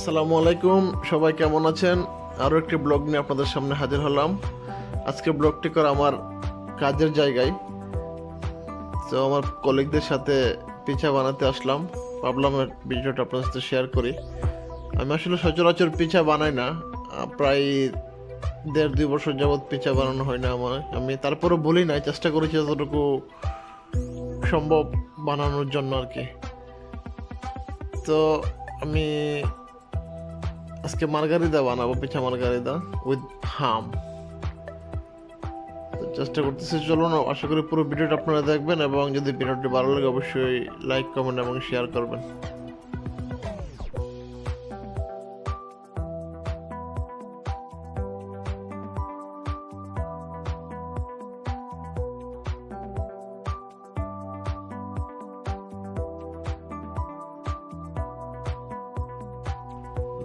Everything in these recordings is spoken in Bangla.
আসসালামু আলাইকুম, সবাই কেমন আছেন? আরও একটি ব্লগ নিয়ে আপনাদের সামনে হাজির হলাম। আজকে ব্লগটি করে আমার কাজের জায়গায়, তো আমার কলিগদের সাথে পিঠা বানাতে আসলাম। ভাবলাম ভিডিওটা আপনাদের সাথে শেয়ার করি। আমি আসলে সচরাচর পিঠা বানাই না, প্রায় 1.5-2 বছর যাবৎ পিঠা বানানো হয় না আমার। আমি তারপরও বলি নাই, চেষ্টা করেছি যতটুকু সম্ভব বানানোর জন্য আর কি। তো আমি আজকে মার্গারিদা বানাবো, পিঠা মার্গারিদা উইথ হাম। চেষ্টা করতেছি, চলুন আশা করি পুরো ভিডিওটা আপনারা দেখবেন, এবং যদি ভিডিওটি ভালো লাগে অবশ্যই লাইক, কমেন্ট এবং শেয়ার করবেন।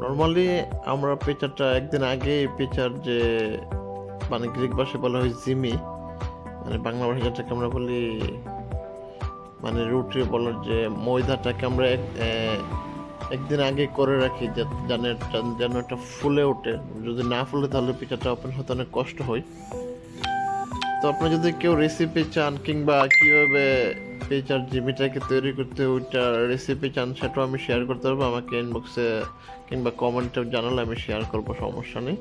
নর্মালি আমরা পিঠাটা একদিন আগে, পিঠার যে মানে গ্রিক ভাষায় বলা হয় জিমি, মানে বাংলা ভাষায় যেটাকে আমরা বলি মানে রুটি বলার যে ময়দাটাকে আমরা একদিন আগে করে রাখি, যেন এটা ফুলে ওঠে। যদি না ফুলে তাহলে পিঠাটা ওপেন হতে অনেক কষ্ট হয়। তো আপনি যদি কেউ রেসিপি চান কিংবা কীভাবে পিঠার জিমিটাকে তৈরি করতে ওইটার রেসিপি চান, সেটাও আমি শেয়ার করতে পারবো। আমাকে ইনবক্সে কিংবা কমেন্টে জানালে আমি শেয়ার করবো, সমস্যা নেই।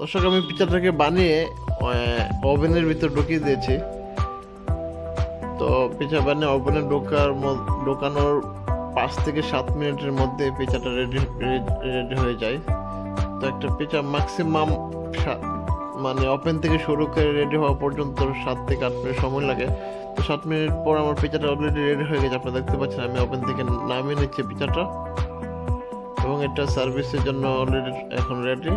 দর্শক, আমি পিঠাটাকে বানিয়ে ওভেনের ভিতর ঢুকিয়ে দিয়েছি। তো পিঠা বানিয়ে ওভেনে ঢোকানোর 5 থেকে 7 মিনিটের মধ্যে পিঠাটা রেডি হয়ে যায়। তো একটা পিঠা ম্যাক্সিমাম মানে ওভেন থেকে শুরু করে রেডি হওয়া পর্যন্ত 7 থেকে 8 মিনিট সময় লাগে। তো 7 মিনিট পর আমার পিঠাটা অলরেডি রেডি হয়ে গেছে। আপনারা দেখতে পাচ্ছেন আমি ওভেন থেকে নামিয়ে নিচ্ছি পিঠাটা, এবং এটা সার্ভিসের জন্য অলরেডি এখন রেডি।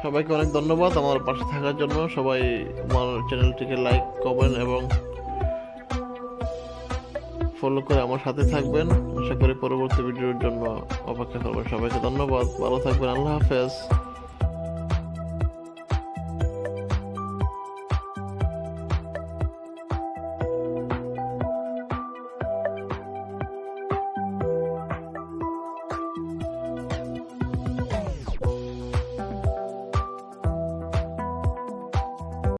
সবাইকে অনেক ধন্যবাদ আমার পাশে থাকার জন্য। সবাই আমার চ্যানেলটিকে লাইক, কমেন্ট এবং ফলো করে আমার সাথে থাকবেন। আশা করি পরবর্তী ভিডিওর জন্য অপেক্ষা করবেন। সবাইকে ধন্যবাদ, ভালো থাকবেন, আল্লাহ হাফেজ।